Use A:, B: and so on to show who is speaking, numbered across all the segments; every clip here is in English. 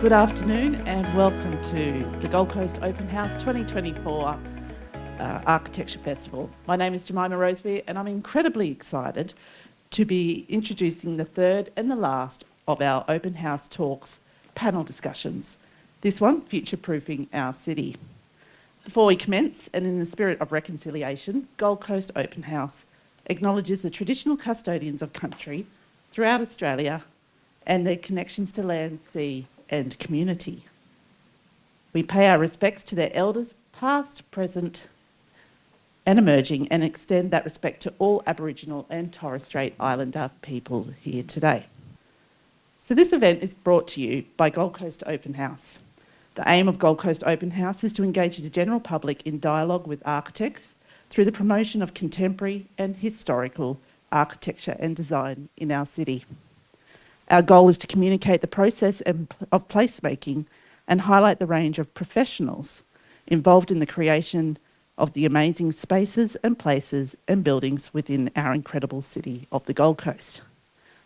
A: Good afternoon and welcome to the Gold Coast Open House 2024 Architecture Festival. My name is Jemima Roseby and I'm incredibly excited to be introducing the third and the last of our Open House Talks panel discussions. This one, future-proofing our city. Before we commence, and in the spirit of reconciliation, Gold Coast Open House acknowledges the traditional custodians of country throughout Australia and their connections to land, sea and community. We pay our respects to their elders, past, present and emerging, and extend that respect to all Aboriginal and Torres Strait Islander people here today. So this event is brought to you by Gold Coast Open House. The aim of Gold Coast Open House is to engage the general public in dialogue with architects through the promotion of contemporary and historical architecture and design in our city. Our goal is to communicate the process of placemaking and highlight the range of professionals involved in the creation of the amazing spaces and places and buildings within our incredible city of the Gold Coast.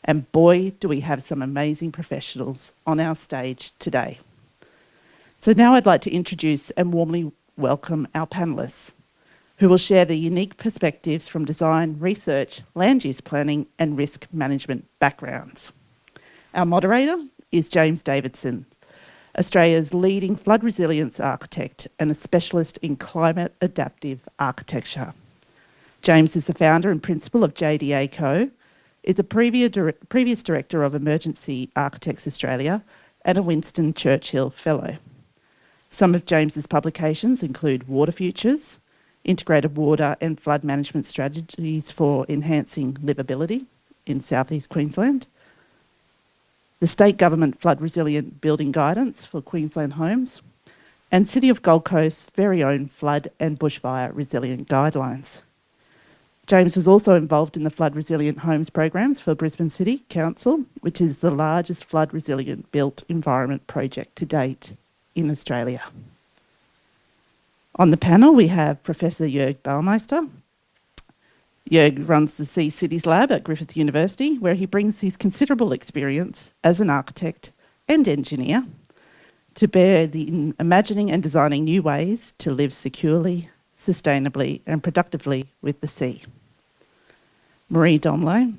A: And boy, do we have some amazing professionals on our stage today. So now I'd like to introduce and warmly welcome our panellists, who will share the unique perspectives from design, research, land use planning and risk management backgrounds. Our moderator is James Davidson, Australia's leading flood resilience architect and a specialist in climate adaptive architecture. James is the founder and principal of JDA Co, is a previous director of Emergency Architects Australia and a Winston Churchill Fellow. Some of James's publications include Waterfutures, Integrated Water and Flood Management Strategies for Enhancing Livability in Southeast Queensland, the State Government Flood Resilient Building Guidance for Queensland Homes, and City of Gold Coast's very own Flood and Bushfire Resilient Guidelines. James was also involved in the Flood Resilient Homes programs for Brisbane City Council, which is the largest flood resilient built environment project to date in Australia. On the panel, we have Professor Jörg Baumeister. Jörg runs the Sea Cities Lab at Griffith University, where he brings his considerable experience as an architect and engineer to bear in imagining and designing new ways to live securely, sustainably and productively with the sea. Marie Domlo,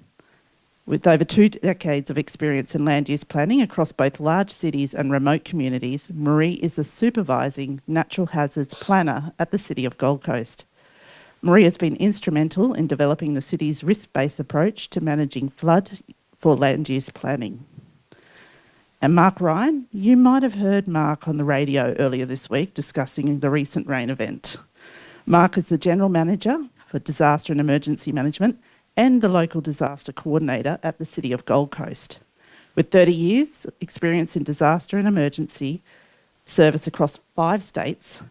A: with over 2 decades of experience in land use planning across both large cities and remote communities, Marie is a supervising natural hazards planner at the City of Gold Coast. Marie has been instrumental in developing the city's risk-based approach to managing flood for land use planning. And Mark Ryan, you might have heard Mark on the radio earlier this week discussing the recent rain event. Mark is the General Manager for Disaster and Emergency Management and the Local Disaster Coordinator at the City of Gold Coast. With 30 years experience in disaster and emergency service across 5 states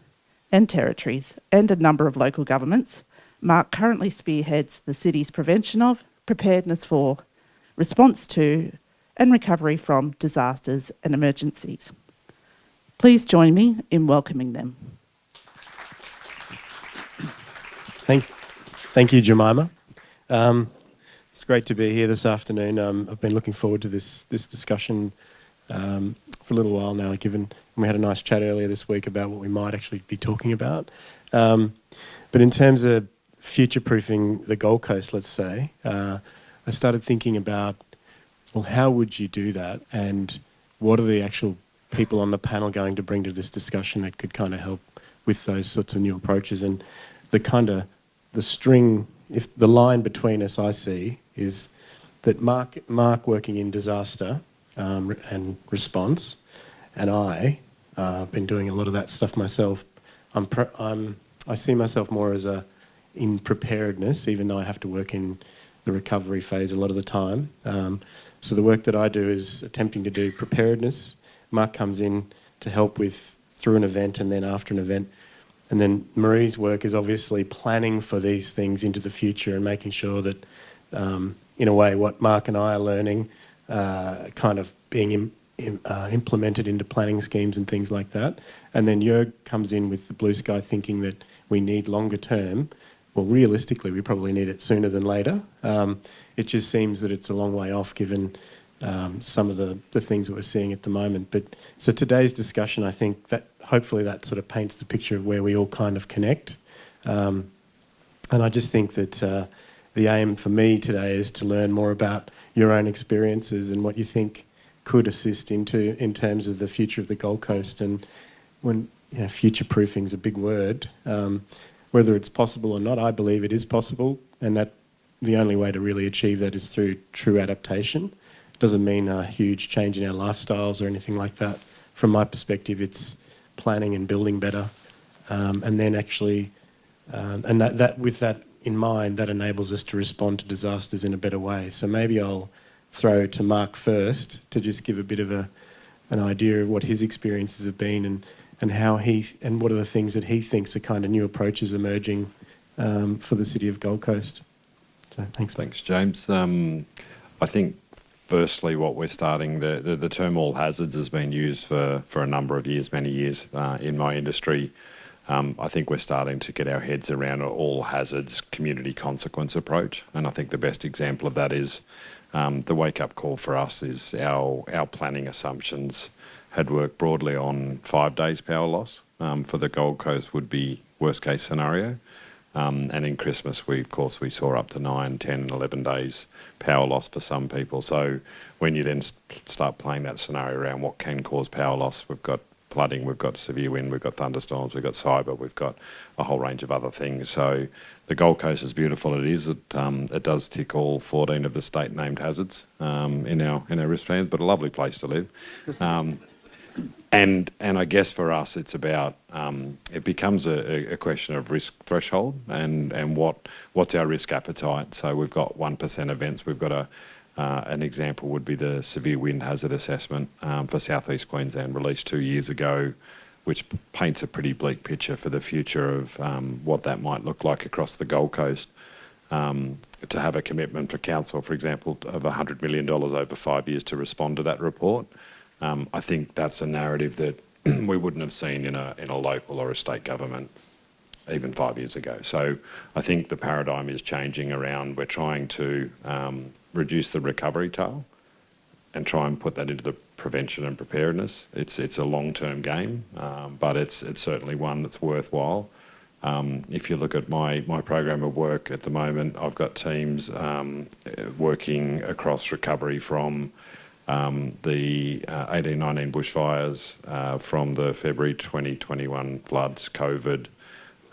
A: and territories and a number of local governments, Mark currently spearheads the city's prevention of, preparedness for, response to and recovery from disasters and emergencies. Please join me in welcoming them.
B: Thank you, Jemima. It's great to be here this afternoon. I've been looking forward to this discussion for a little while now, given we had a nice chat earlier this week about what we might actually be talking about. But in terms of future-proofing the Gold Coast, let's say, I started thinking about, well, how would you do that? And what are the actual people on the panel going to bring to this discussion that could kind of help with those sorts of new approaches? And the line between us I see is that Mark working in disaster and response, and I've been doing a lot of that stuff myself. I see myself more as in preparedness, even though I have to work in the recovery phase a lot of the time. So the work that I do is attempting to do preparedness. Mark comes in to help with through an event and then after an event. And then Marie's work is obviously planning for these things into the future and making sure that, in a way, what Mark and I are learning kind of being implemented into planning schemes and things like that. And then Jörg comes in with the blue sky thinking that we need longer term. Well, realistically, we probably need it sooner than later. It just seems that it's a long way off given some of the things that we're seeing at the moment. But so today's discussion, I think that hopefully that sort of paints the picture of where we all kind of connect. And I just think that the aim for me today is to learn more about your own experiences and what you think could assist in terms of the future of the Gold Coast. And when future-proofing is a big word, whether it's possible or not, I believe it is possible, and that the only way to really achieve that is through true adaptation. Doesn't mean a huge change in our lifestyles or anything like that. From my perspective, it's planning and building better, and then actually, and that with that in mind, that enables us to respond to disasters in a better way. So maybe I'll throw to Mark first to just give a bit of an idea of what his experiences have been and how and what are the things that he thinks are kind of new approaches emerging for the city of Gold Coast. So thanks.
C: Thanks, James. I think firstly what we're starting, the term all hazards has been used for a number of years, many years in my industry. I think we're starting to get our heads around an all hazards community consequence approach, and I think the best example of that is the wake-up call for us is our planning assumptions had worked broadly on 5 days power loss. For the Gold Coast would be worst case scenario. And in Christmas, we saw up to 9, 10 and 11 days power loss for some people. So when you then start playing that scenario around what can cause power loss, we've got flooding, we've got severe wind, we've got thunderstorms, we've got cyber, we've got a whole range of other things. So the Gold Coast, as beautiful it is, it does tick all 14 of the state named hazards in our risk plans, but a lovely place to live. And I guess for us, it's about it becomes a question of risk threshold and what's our risk appetite. So we've got 1% events. We've got an example would be the severe wind hazard assessment for Southeast Queensland, released 2 years ago, which paints a pretty bleak picture for the future of what that might look like across the Gold Coast. To have a commitment for council, for example, of $100 million over 5 years to respond to that report. I think that's a narrative that we wouldn't have seen in a local or a state government even 5 years ago. So I think the paradigm is changing around. We're trying to reduce the recovery tail and try and put that into the prevention and preparedness. It's a long-term game, but it's certainly one that's worthwhile. If you look at my program of work at the moment, I've got teams working across recovery from the 18-19 bushfires, from the February 2021 floods, COVID,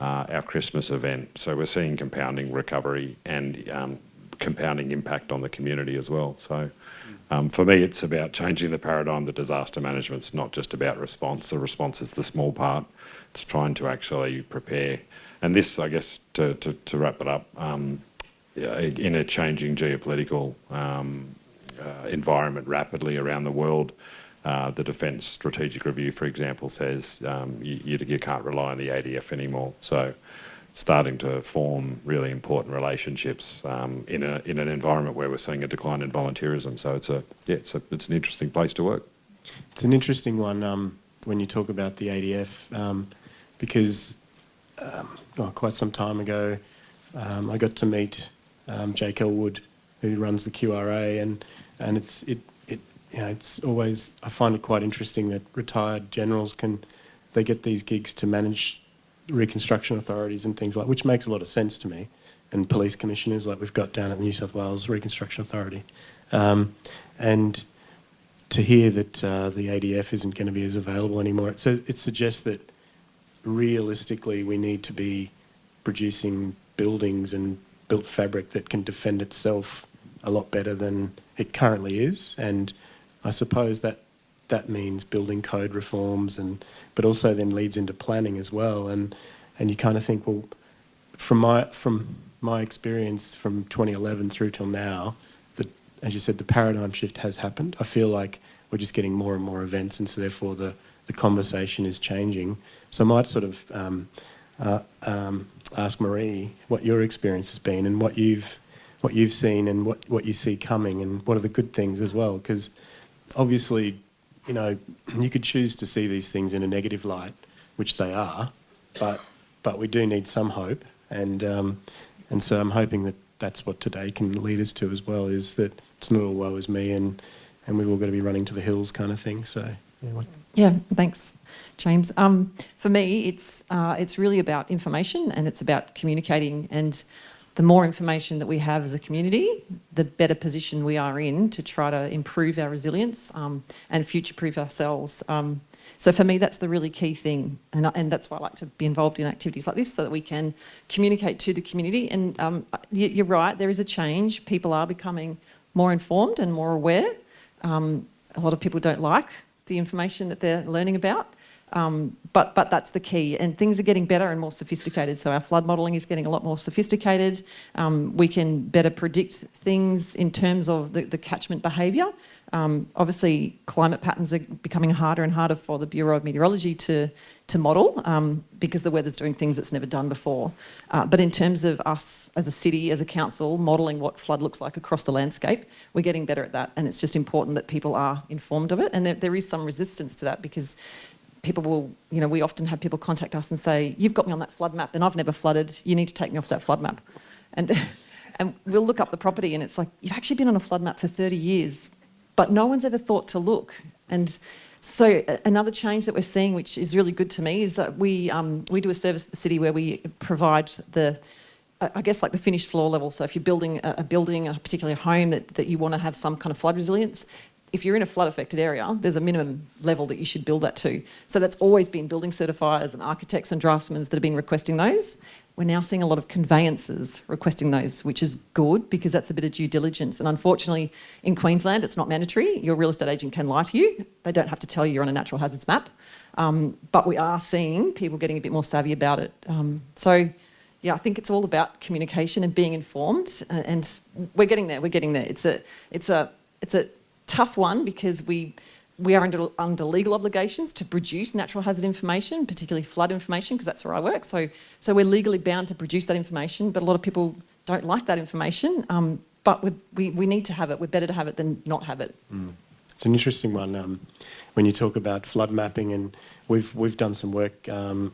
C: our Christmas event. So we're seeing compounding recovery and compounding impact on the community as well. So for me, it's about changing the paradigm. The disaster management's not just about response. The response is the small part. It's trying to actually prepare. And this, I guess, to wrap it up, in a changing geopolitical environment rapidly around the world, the Defence Strategic Review, for example, says you can't rely on the ADF anymore. So starting to form really important relationships in an environment where we're seeing a decline in volunteerism. So it's an interesting place to work.
B: It's an interesting one when you talk about the ADF, because quite some time ago I got to meet Jake Elwood, who runs the QRA, and it's always, I find it quite interesting that retired generals they get these gigs to manage reconstruction authorities and things like, which makes a lot of sense to me, and police commissioners like we've got down at the New South Wales Reconstruction Authority, and to hear that the ADF isn't going to be as available anymore, it suggests that realistically we need to be producing buildings and built fabric that can defend itself a lot better than it currently is. And I suppose that means building code reforms, but also then leads into planning as well. And you kind of think, well, from my experience from 2011 through till now, as you said, the paradigm shift has happened. I feel like we're just getting more and more events, and so therefore the conversation is changing. So I might sort of ask Marie what your experience has been and what you've seen and what you see coming, and what are the good things as well, because obviously, you could choose to see these things in a negative light, which they are, but we do need some hope, and so I'm hoping that that's what today can lead us to as well, is that it's not all woe is me, and and we've all got to be running to the hills kind of thing. So,
D: Yeah, thanks, James. For me, it's really about information, and it's about communicating, and the more information that we have as a community, the better position we are in to try to improve our resilience and future-proof ourselves. So for me, that's the really key thing, and that's why I like to be involved in activities like this, so that we can communicate to the community. And you're right, there is a change. People are becoming more informed and more aware. A lot of people don't like the information that they're learning about, but that's the key. And things are getting better and more sophisticated. So our flood modelling is getting a lot more sophisticated. We can better predict things in terms of the catchment behaviour. Obviously, climate patterns are becoming harder and harder for the Bureau of Meteorology to model because the weather's doing things it's never done before. But in terms of us as a city, as a council, modelling what flood looks like across the landscape, we're getting better at that. And it's just important that people are informed of it. And there is some resistance to that, because people will, we often have people contact us and say, you've got me on that flood map and I've never flooded, you need to take me off that flood map. And we'll look up the property and it's like, you've actually been on a flood map for 30 years, but no one's ever thought to look. And so another change that we're seeing, which is really good to me, is that we do a service at the city where we provide the finished floor level. So if you're building a particular home that you want to have some kind of flood resilience, if you're in a flood affected area, there's a minimum level that you should build that to. So that's always been building certifiers and architects and draftsmen that have been requesting those. We're now seeing a lot of conveyancers requesting those, which is good, because that's a bit of due diligence. And unfortunately, in Queensland, it's not mandatory. Your real estate agent can lie to you. They don't have to tell you you're on a natural hazards map. But we are seeing people getting a bit more savvy about it. So I think it's all about communication and being informed. And we're getting there. It's a tough one, because we are under legal obligations to produce natural hazard information, particularly flood information, because that's where I work. So we're legally bound to produce that information, but a lot of people don't like that information. But we need to have it. We're better to have it than not have it.
B: It's an interesting one. When you talk about flood mapping, and we've done some work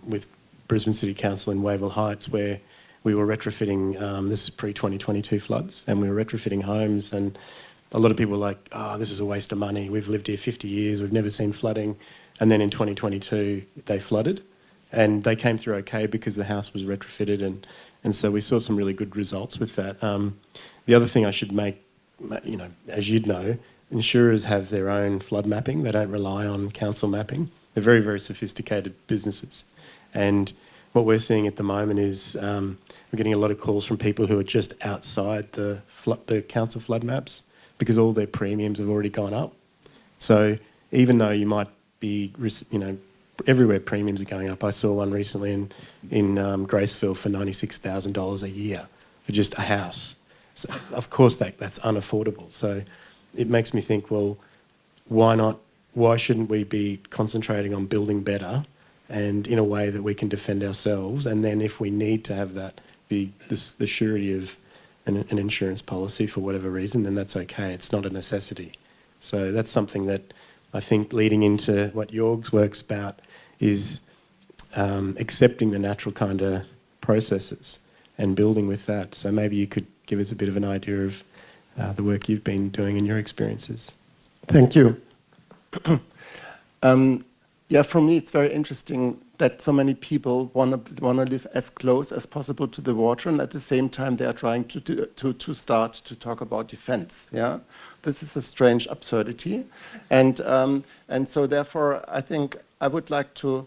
B: with Brisbane City Council in Wavell Heights, where we were retrofitting, this is pre-2022 floods, and we were retrofitting homes, and a lot of people were like, oh, this is a waste of money. We've lived here 50 years. We've never seen flooding. And then in 2022, they flooded. And they came through okay because the house was retrofitted. And so we saw some really good results with that. The other thing I should make, as you'd know, insurers have their own flood mapping. They don't rely on council mapping. They're very, very sophisticated businesses. And what we're seeing at the moment is we're getting a lot of calls from people who are just outside the council flood maps, because all their premiums have already gone up. So even though you might be, everywhere premiums are going up. I saw one recently in Graceville for $96,000 a year for just a house. So of course that's unaffordable. So it makes me think, well, why shouldn't we be concentrating on building better and in a way that we can defend ourselves? And then if we need to have that, the surety of an insurance policy for whatever reason, then that's okay. It's not a necessity. So that's something that I think, leading into what Jorg's work's about, is accepting the natural kind of processes and building with that. So maybe you could give us a bit of an idea of the work you've been doing in your experiences.
E: Thank you. For me, it's very interesting that so many people want to live as close as possible to the water, and at the same time they are trying to start to talk about defense. Yeah, this is a strange absurdity, and so therefore I think I would like to,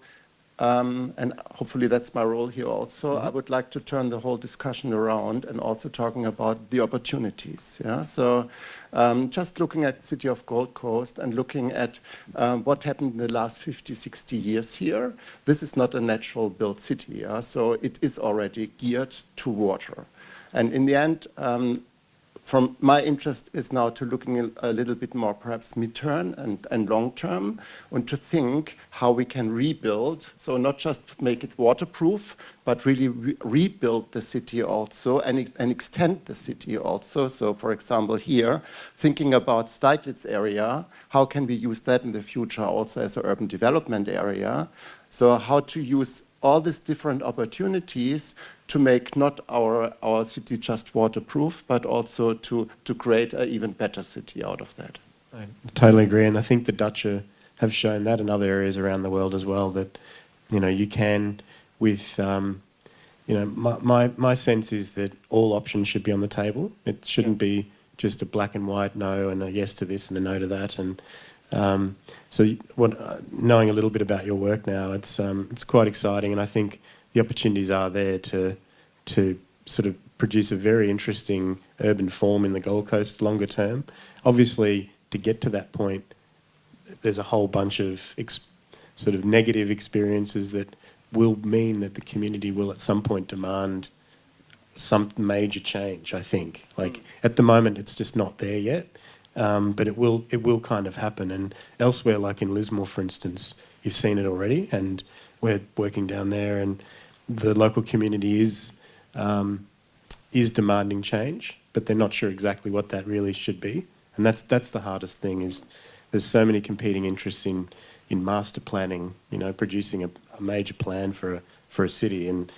E: and hopefully that's my role here also. I would like to turn the whole discussion around and also talking about the opportunities. Yeah, so. Just looking at the city of Gold Coast and looking at what happened in the last 50, 60 years here, this is not a natural built city, yeah? So it is already geared to water. And in the end, from my interest is now to looking a little bit more perhaps mid-term and long-term, and to think how we can rebuild, so not just make it waterproof, but really rebuild the city also and extend the city also. So for example here, thinking about Steiglitz area, how can we use that in the future also as an urban development area? So how to use all these different opportunities to make not our city just waterproof, but also to create an even better city out of that.
B: totally agree, and I think the Dutch have shown that in other areas around the world as well, that, you know, you can with, you know, my sense is that all options should be on the table. It shouldn't be just a black and white no and a yes to this and a no to that. And so knowing a little bit about your work now, it's quite exciting, and I think the opportunities are there to sort of produce a very interesting urban form in the Gold Coast longer term. Obviously, to get to that point, there's a whole bunch of sort of negative experiences that will mean that the community will at some point demand some major change, I think. Like, at the moment, it's just not there yet, but it will kind of happen. And elsewhere, like in Lismore, for instance, you've seen it already, and we're working down there, and the local community is demanding change, but they're not sure exactly what that really should be. And that's the hardest thing, is there's so many competing interests in master planning, you know, producing a major plan for a city, and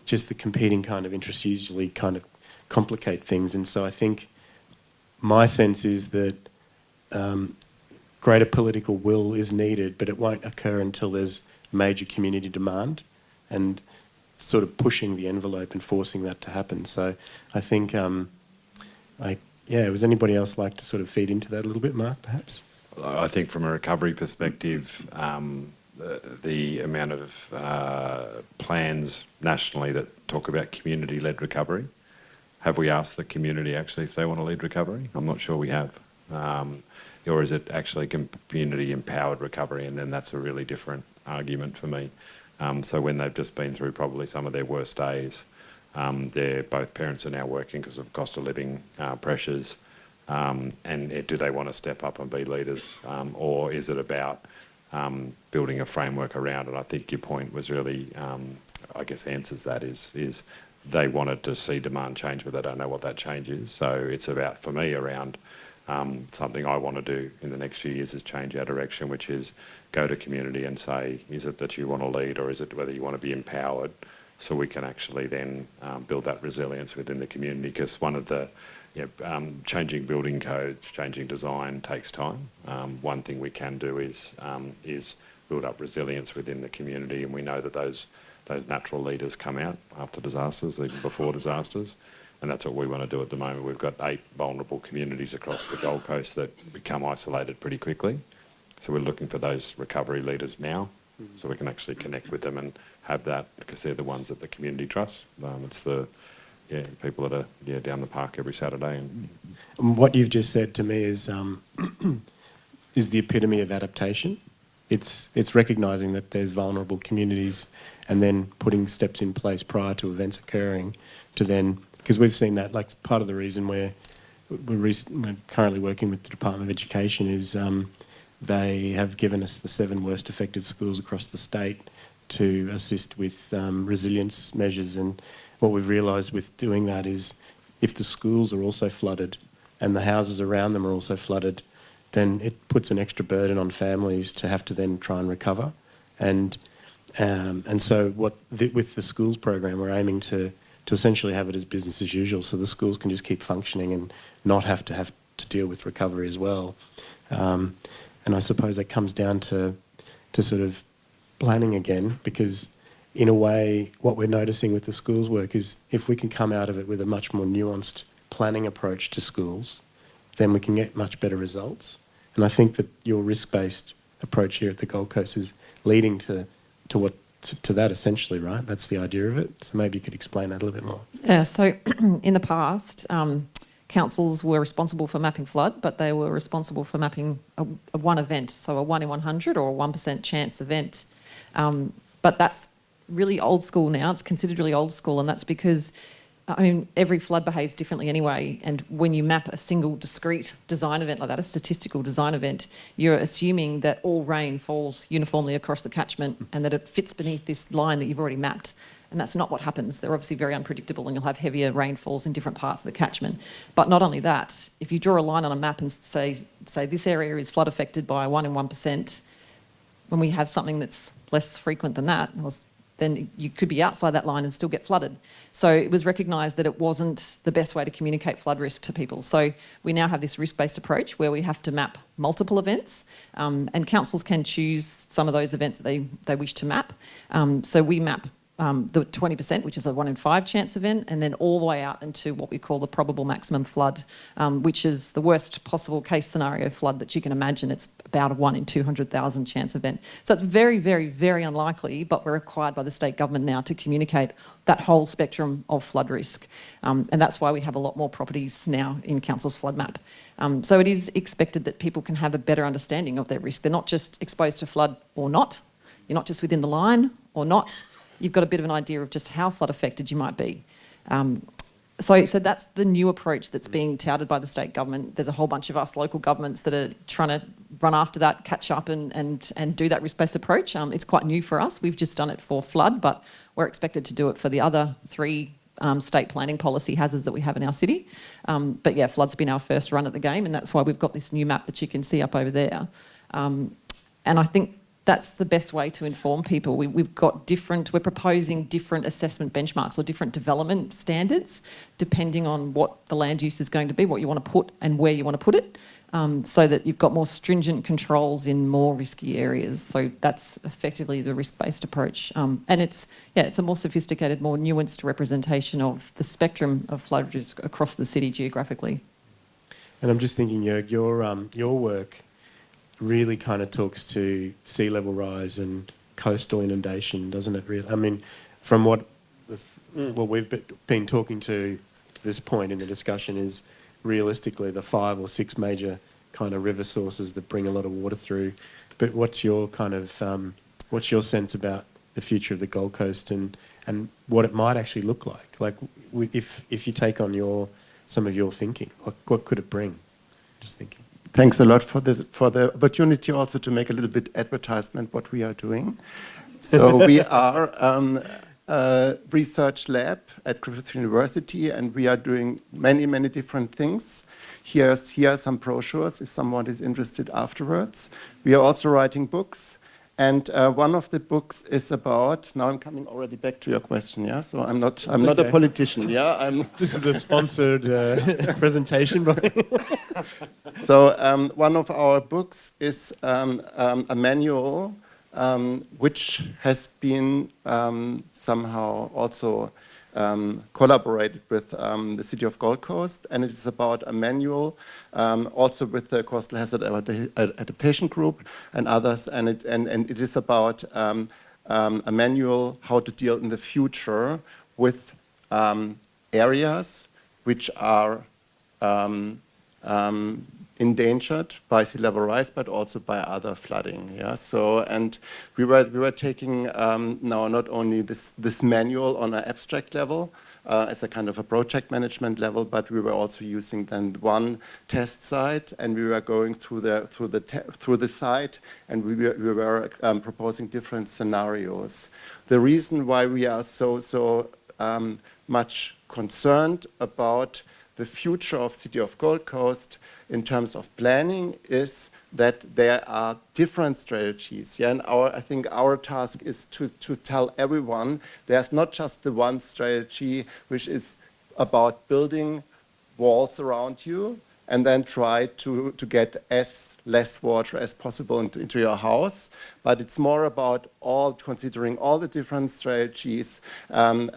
B: just the competing kind of interests usually kind of complicate things. And so I think my sense is that greater political will is needed, but it won't occur until there's major community demand and sort of pushing the envelope and forcing that to happen. So I think, would anybody else like to sort of feed into that a little bit, Mark, perhaps?
C: I think from a recovery perspective, the amount of plans nationally that talk about community-led recovery, have we asked the community actually if they want to lead recovery? I'm not sure we have. Or is it actually community-empowered recovery? And then that's a really different argument for me. So when they've just been through probably some of their worst days, both parents are now working because of cost of living pressures, and do they want to step up and be leaders, or is it about building a framework around it? I think your point was really, I guess, answers that, is they wanted to see demand change, but they don't know what that change is. So it's about, for me, around something I want to do in the next few years is change our direction, which is go to community and say, is it that you want to lead, or is it whether you want to be empowered, so we can actually then build that resilience within the community. Because one of the changing building codes, changing design takes time. One thing we can do is build up resilience within the community, and we know that those natural leaders come out after disasters, even before disasters, and that's what we want to do at the moment. We've got 8 vulnerable communities across the Gold Coast that become isolated pretty quickly, so we're looking for those recovery leaders now, so we can actually connect with them and have that, because they're the ones that the community trusts. It's the people that are down the park every Saturday. And
B: what you've just said to me is is the epitome of adaptation. It's recognising that there's vulnerable communities, and then putting steps in place prior to events occurring to then, because we've seen that, like, part of the reason we're currently working with the Department of Education is they have given us the 7 worst affected schools across the state to assist with resilience measures. And what we've realised with doing that is, if the schools are also flooded and the houses around them are also flooded, then it puts an extra burden on families to have to then try and recover. And so with the schools program, we're aiming to essentially have it as business as usual, so the schools can just keep functioning and not have to deal with recovery as well. And I suppose that comes down to sort of planning again, because in a way, what we're noticing with the schools work is, if we can come out of it with a much more nuanced planning approach to schools, then we can get much better results. And I think that your risk-based approach here at the Gold Coast is leading to that, essentially, right? That's the idea of it. So maybe you could explain that a little bit more.
D: Yeah, so in the past, councils were responsible for mapping flood, but they were responsible for mapping a one event, so a 1 in 100 or a 1% chance event. But that's really old school now. It's considered really old school, and that's because, I mean, every flood behaves differently anyway, and when you map a single discrete design event like that, a statistical design event, you're assuming that all rain falls uniformly across the catchment and that it fits beneath this line that you've already mapped. And that's not what happens. They're obviously very unpredictable, and you'll have heavier rainfalls in different parts of the catchment. But not only that, if you draw a line on a map and say this area is flood affected by 1 in 1%, when we have something that's less frequent than that, then you could be outside that line and still get flooded. So it was recognised that it wasn't the best way to communicate flood risk to people. So we now have this risk-based approach where we have to map multiple events, and councils can choose some of those events that they wish to map. So we map the 20%, which is a 1 in 5 chance event, and then all the way out into what we call the probable maximum flood, which is the worst possible case scenario flood that you can imagine. It's about a 1 in 200,000 chance event. So it's very, very, very unlikely, but we're required by the state government now to communicate that whole spectrum of flood risk. And that's why we have a lot more properties now in council's flood map. So it is expected that people can have a better understanding of their risk. They're not just exposed to flood or not. You're not just within the line or not. You've got a bit of an idea of just how flood affected you might be. So that's the new approach that's being touted by the state government. There's a whole bunch of us local governments that are trying to run after that, catch up and do that risk-based approach. It's quite new for us. We've just done it for flood, but we're expected to do it for the other 3 state planning policy hazards that we have in our city. But yeah, flood's been our first run at the game, and that's why we've got this new map that you can see up over there. And I think that's the best way to inform people. We're proposing different assessment benchmarks or different development standards depending on what the land use is going to be, what you want to put and where you want to put it, so that you've got more stringent controls in more risky areas. So that's effectively the risk-based approach. And it's a more sophisticated, more nuanced representation of the spectrum of flood risk across the city geographically.
B: And I'm just thinking, Jörg, your work really kind of talks to sea level rise and coastal inundation, doesn't it? Really, I mean, from what we've been talking to this point in the discussion is realistically the 5 or 6 major kind of river sources that bring a lot of water through. But what's your kind of what's your sense about the future of the Gold Coast and what it might actually look like? Like if you take on some of your thinking, what could it bring? Just thinking.
E: Thanks a lot for the opportunity also to make a little bit advertisement what we are doing. So we are a research lab at Griffith University, and we are doing many, many different things. Here are some brochures if someone is interested afterwards. We are also writing books. And one of the books is about, now I'm coming already back to your question, yeah? So I'm not a politician, yeah?
B: This is a sponsored presentation.
E: So one of our books is a manual which has been somehow also collaborated with the City of Gold Coast, and it is about a manual also with the Coastal Hazard Adaptation Group and others, and it is about a manual how to deal in the future with areas which are endangered by sea level rise, but also by other flooding. Yeah. So, and we were taking now not only this manual on an abstract level as a kind of a project management level, but we were also using then one test site, and we were going through the site, and we were proposing different scenarios. The reason why we are so much concerned about the future of City of Gold Coast in terms of planning is that there are different strategies. Yeah, and I think our task is to tell everyone there's not just the one strategy which is about building walls around you and then try to get as less water as possible into your house, but it's more about considering all the different strategies, and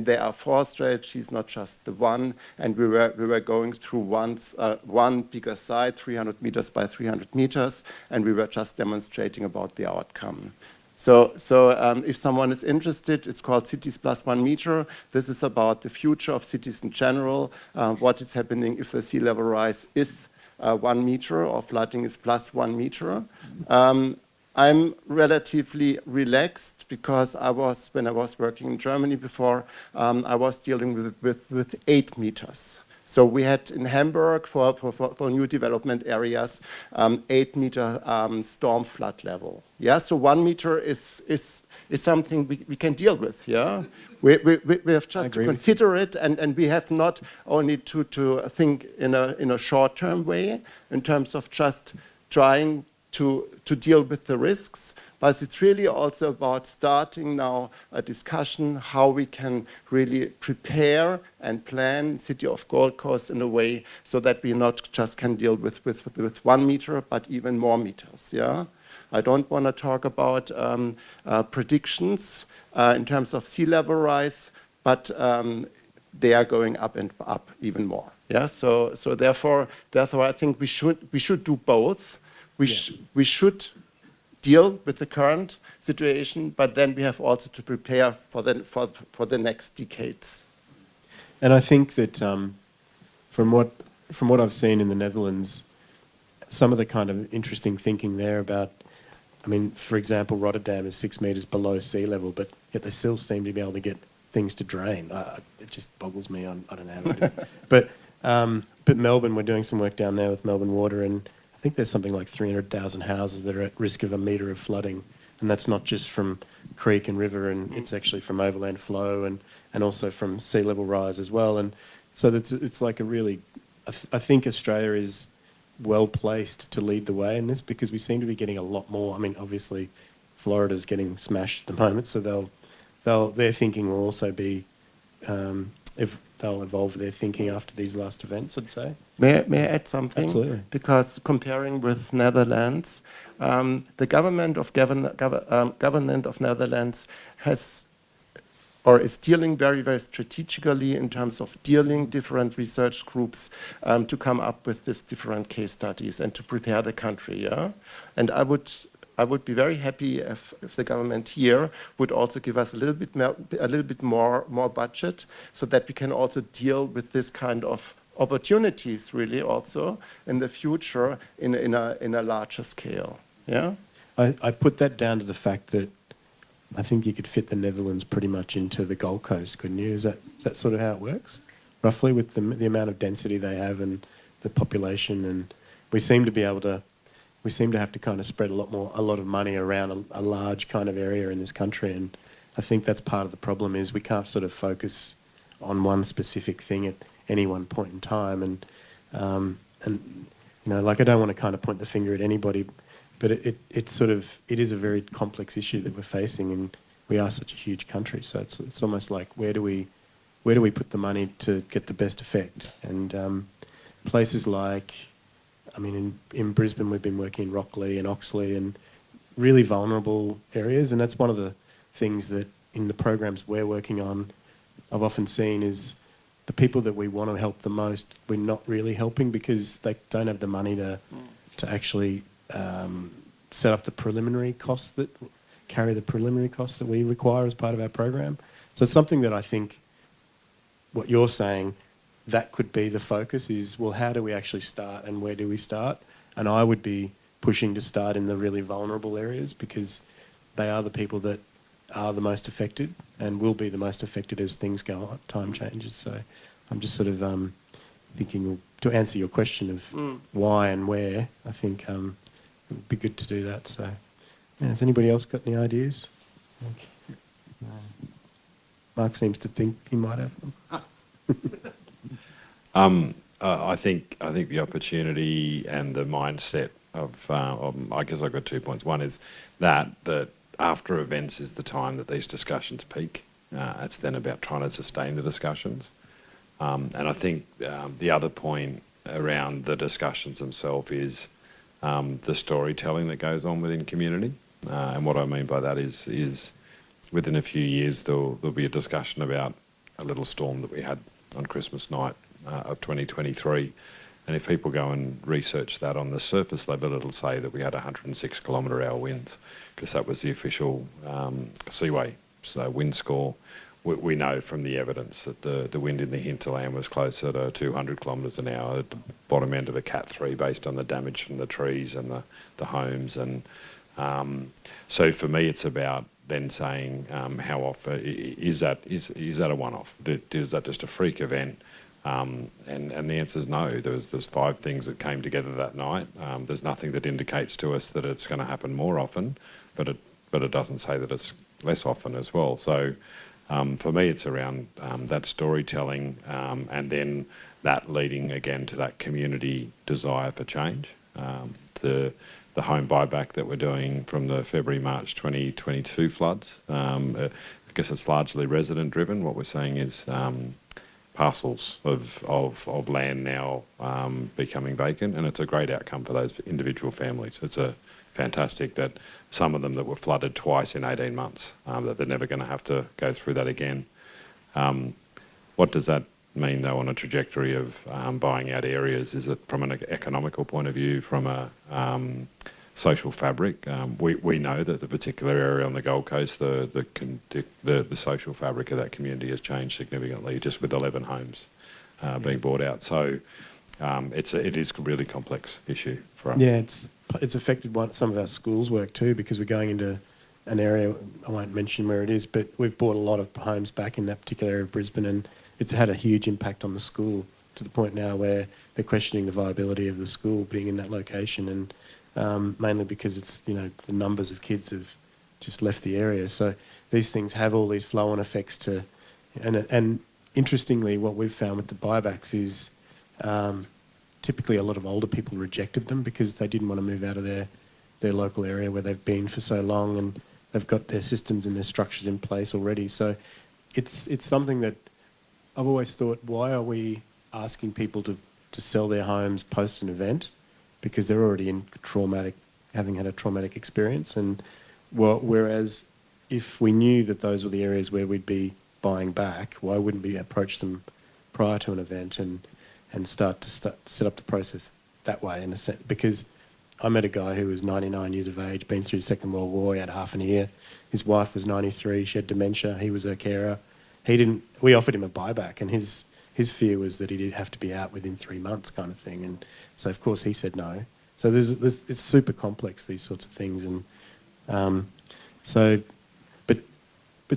E: there are 4 strategies, not just the one, and we were going through one bigger site, 300 meters by 300 meters, and we were just demonstrating about the outcome. So if someone is interested, it's called Cities Plus 1 Meter. This is about the future of cities in general, what is happening if the sea level rise is 1 meter or flooding is plus 1 meter. I'm relatively relaxed because when I was working in Germany before, I was dealing with 8 meters. So we had in Hamburg for new development areas 8 meter storm flood level. Yeah, so 1 meter is something we can deal with. Yeah, we have just to consider it, and we have not only to think in a short-term way in terms of just trying to deal with the risks, but it's really also about starting now a discussion how we can really prepare and plan City of Gold Coast in a way so that we not just can deal with 1 meter, but even more meters. Yeah, I don't want to talk about predictions in terms of sea level rise, but they are going up and up even more. Yeah, so therefore I think we should do both. We should deal with the current situation, but then we have also to prepare for the next decades.
B: And I think that from what I've seen in the Netherlands, some of the kind of interesting thinking there about, I mean, for example, Rotterdam is 6 metres below sea level, but yet they still seem to be able to get things to drain. It just boggles me. I don't know how to do it. But Melbourne, we're doing some work down there with Melbourne Water, and I think there's something like 300,000 houses that are at risk of 1 metre of flooding. And that's not just from creek and river, and it's actually from overland flow and also from sea level rise as well. And so it's like a really, I think Australia is well placed to lead the way in this, because we seem to be getting a lot more. I mean, obviously, Florida's getting smashed at the moment, so their thinking will also be, if they'll evolve their thinking after these last events, I'd say.
E: May I add something?
B: Absolutely.
E: Because comparing with Netherlands, the government of Netherlands has or is dealing very, very strategically in terms of dealing different research groups to come up with these different case studies and to prepare the country. Yeah, and I would be very happy if the government here would also give us a little bit more budget, so that we can also deal with this kind of opportunities really also in the future in a larger scale. Yeah,
B: I put that down to the fact that I think you could fit the Netherlands pretty much into the Gold Coast, couldn't you? Is that sort of how it works, roughly, with the amount of density they have and the population? And we seem to have to kind of spread a lot of money around a large kind of area in this country. And I think that's part of the problem, is we can't sort of focus on one specific thing at any one point in time. And you know, like, I don't want to kind of point the finger at anybody, but it is a very complex issue that we're facing, and we are such a huge country. So it's almost like, where do we put the money to get the best effect? And places like, I mean, in Brisbane, we've been working in Rockley and Oxley and really vulnerable areas. And that's one of the things that in the programs we're working on, I've often seen is the people that we want to help the most, we're not really helping because they don't have the money to actually set up the preliminary costs that we require as part of our program. So it's something that I think what you're saying, that could be the focus, is, well, how do we actually start and where do we start? And I would be pushing to start in the really vulnerable areas, because they are the people that are the most affected and will be the most affected as things go on, time changes. So I'm just sort of thinking, to answer your question of why and where, I think it would be good to do that. So yeah, has anybody else got any ideas? Mark seems to think he might have them.
C: I think the opportunity and the mindset of I guess I've got 2 points. One is that after events is the time that these discussions peak. It's then about trying to sustain the discussions. And I think the other point around the discussions themselves is the storytelling that goes on within community. And what I mean by that is within a few years there'll be a discussion about a little storm that we had on Christmas night of 2023. And if people go and research that on the surface level, it'll say that we had 106 kilometre-hour winds, because that was the official seaway. So wind score, we know from the evidence that the wind in the hinterland was closer to 200 kilometres an hour at the bottom end of a Cat 3, based on the damage from the trees and the homes. And so for me, it's about then saying how often is that a one-off? Is that just a freak event? And the answer is no. There's 5 things that came together that night. There's nothing that indicates to us that it's going to happen more often, but it doesn't say that it's less often as well. So for me, it's around that storytelling, and then that leading again to that community desire for change. the home buyback that we're doing from the February-March 2022 floods. I guess it's largely resident driven. What we're seeing is parcels of land now becoming vacant, and it's a great outcome for those individual families. It's a fantastic that some of them that were flooded twice in 18 months, that they're never going to have to go through that again. What does that mean, though, on a trajectory of buying out areas? Is it from an economical point of view, from a social fabric? We know that the particular area on the Gold Coast, the social fabric of that community has changed significantly, just with 11 homes being bought out. So it is a really complex issue for us.
B: Yeah, it's affected some of our schools' work too, because we're going into an area, I won't mention where it is, but we've bought a lot of homes back in that particular area of Brisbane, and it's had a huge impact on the school, to the point now where they're questioning the viability of the school being in that location, and mainly because it's, the numbers of kids have just left the area. So these things have all these flow-on effects to, and interestingly, what we've found with the buybacks is typically a lot of older people rejected them because they didn't want to move out of their local area where they've been for so long, and they've got their systems and their structures in place already. So it's something that I've always thought, why are we asking people to sell their homes post an event? Because they're already having had a traumatic experience. And whereas if we knew that those were the areas where we'd be buying back, why wouldn't we approach them prior to an event and start to set up the process that way, in a sense? Because I met a guy who was 99 years of age, been through the Second World War, he had half an ear. His wife was 93, she had dementia, he was her carer. We offered him a buyback, and his fear was that he'd have to be out within 3 months, kind of thing. And so of course he said no. So it's super complex, these sorts of things. And but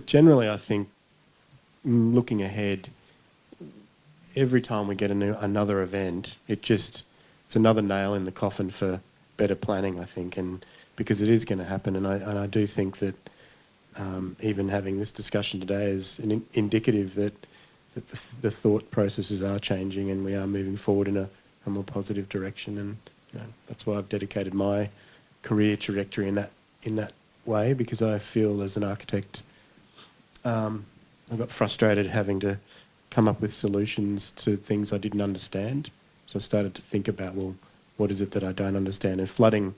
B: generally I think, looking ahead, every time we get another event, it's another nail in the coffin for better planning, I think, and because it is going to happen. And I do think that even having this discussion today is indicative that the thought processes are changing, and we are moving forward in a more positive direction. And that's why I've dedicated my career trajectory in that way, because I feel as an architect, I got frustrated having to come up with solutions to things I didn't understand. So I started to think about, well, what is it that I don't understand? And flooding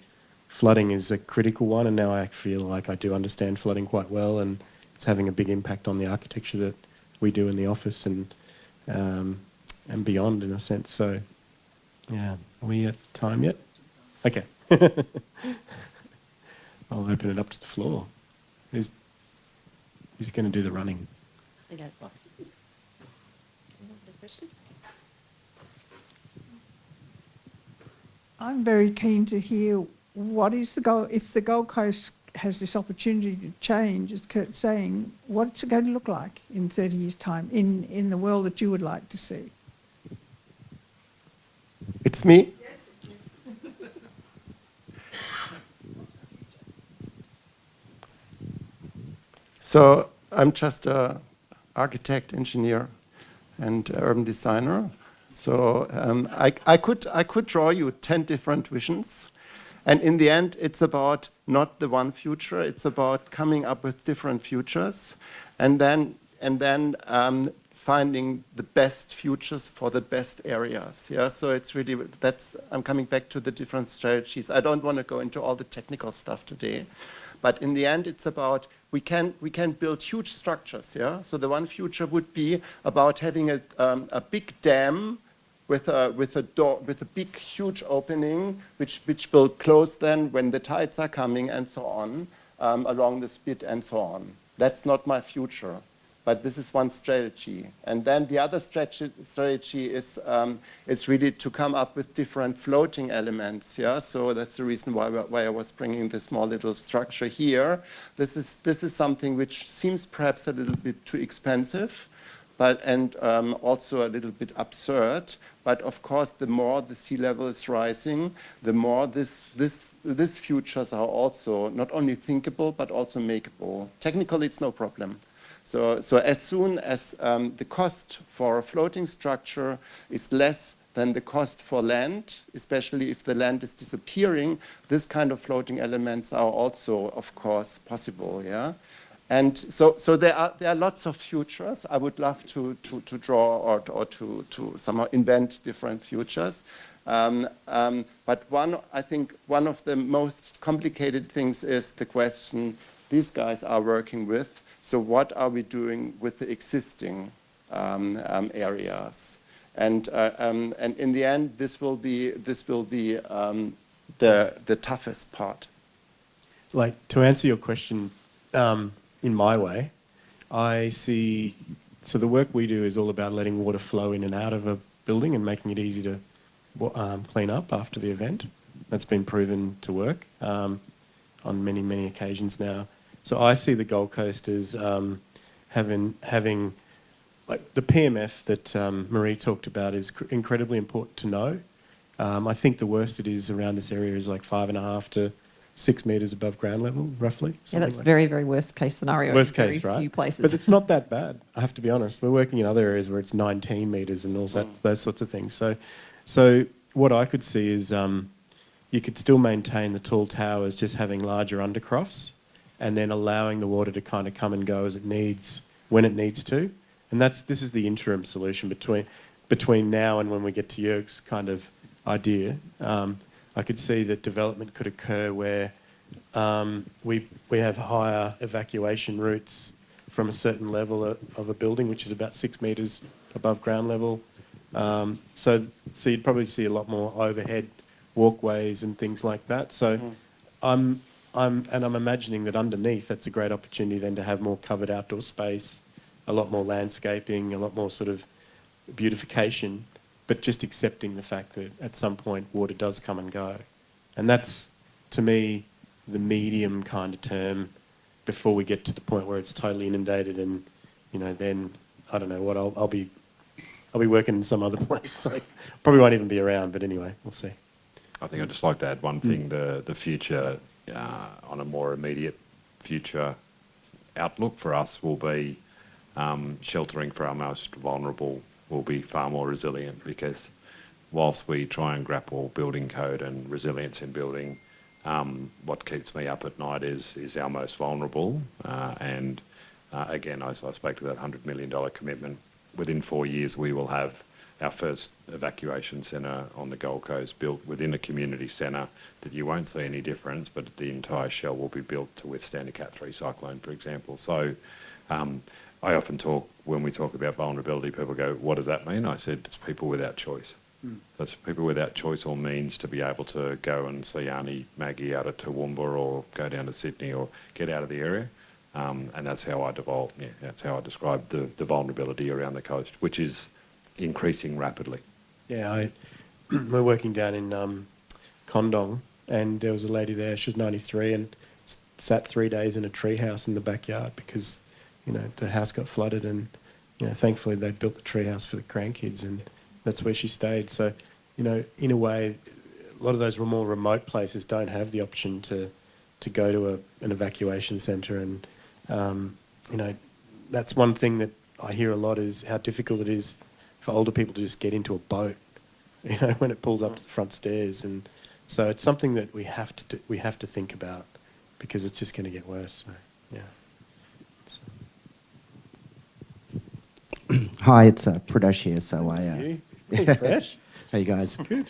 B: is a critical one, and now I feel like I do understand flooding quite well, and it's having a big impact on the architecture that we do in the office and beyond, in a sense. So, yeah, are we at time yet? Okay. I'll open it up to the floor. Who's going to do the running?
F: I'm very keen to hear what is the goal, if the Gold Coast has this opportunity to change, as Kurt's saying, what's it going to look like in 30 years' time in the world that you would like to see?
E: It's me. So I'm just an architect, engineer, and urban designer. So I could draw you 10 different visions. And in the end, it's about not the one future. It's about coming up with different futures, and then finding the best futures for the best areas. Yeah. So it's really I'm coming back to the different strategies. I don't want to go into all the technical stuff today, but in the end, it's about we can build huge structures. Yeah. So the one future would be about having a big dam with a big, huge opening, which will close then when the tides are coming and so on, along the spit and so on. That's not my future, but this is one strategy. And then the other strategy is really to come up with different floating elements. Yeah, so that's the reason why I was bringing this small little structure here. This is something which seems perhaps a little bit too expensive, and also a little bit absurd. But of course, the more the sea level is rising, the more these futures are also not only thinkable, but also makeable. Technically, it's no problem. So as soon as the cost for a floating structure is less then the cost for land, especially if the land is disappearing, this kind of floating elements are also, of course, possible. Yeah, and so there are lots of futures. I would love to draw or to somehow invent different futures. But I think one of the most complicated things is the question these guys are working with. So what are we doing with the existing areas? And in the end, this will be the toughest part.
B: Like, to answer your question, in my way, I see, so the work we do is all about letting water flow in and out of a building and making it easy to clean up after the event. That's been proven to work on many, many occasions now. So I see the Gold Coast as having like the PMF that Marie talked about is incredibly important to know. I think the worst it is around this area is like 5.5 to 6 metres above ground level, roughly.
D: Yeah, that's
B: like
D: very, very worst case scenario.
B: worst
D: in
B: case,
D: very
B: right?
D: few places.
B: But it's not that bad, I have to be honest. We're working in other areas where it's 19 metres and all that, those sorts of things. So what I could see is you could still maintain the tall towers, just having larger undercrofts, and then allowing the water to kind of come and go as it needs, when it needs to. And this is the interim solution between now and when we get to Jörg's kind of idea. I could see that development could occur where we have higher evacuation routes from a certain level of a building, which is about 6 metres above ground level. So you'd probably see a lot more overhead walkways and things like that. So I'm imagining that underneath, that's a great opportunity then to have more covered outdoor space, a lot more landscaping, a lot more sort of beautification, but just accepting the fact that at some point water does come and go. And that's, to me, the medium kind of term before we get to the point where it's totally inundated and, then, I don't know what, I'll be working in some other place. Like, probably won't even be around, but anyway, we'll see.
C: I think I'd just like to add one thing. The future, on a more immediate future outlook for us will be sheltering for our most vulnerable will be far more resilient, because whilst we try and grapple building code and resilience in building, what keeps me up at night is our most vulnerable. Again, I spoke to that $100 million commitment. Within 4 years, we will have our first evacuation centre on the Gold Coast built within a community centre that you won't see any difference, but the entire shell will be built to withstand a Cat 3 cyclone, for example. So I often talk, when we talk about vulnerability, people go, what does that mean? I said, it's people without choice. That's people without choice or means to be able to go and see Auntie Maggie out at Toowoomba or go down to Sydney or get out of the area. And that's how I that's how I describe the vulnerability around the coast, which is increasing rapidly.
B: Yeah, we're working down in Condong, and there was a lady there, she was 93 and sat 3 days in a tree house in the backyard because, the house got flooded, and, thankfully they built the tree house for the grandkids, and that's where she stayed. So, in a way, a lot of those more remote places don't have the option to go to an evacuation centre, and, that's one thing that I hear a lot is how difficult it is for older people to just get into a boat, when it pulls up to the front stairs. And so it's something that we have to think about, because it's just going to get worse. So, yeah.
G: Hi, it's Pradesh here. So
B: Hey, Pradesh.
G: Hey guys.
B: Good.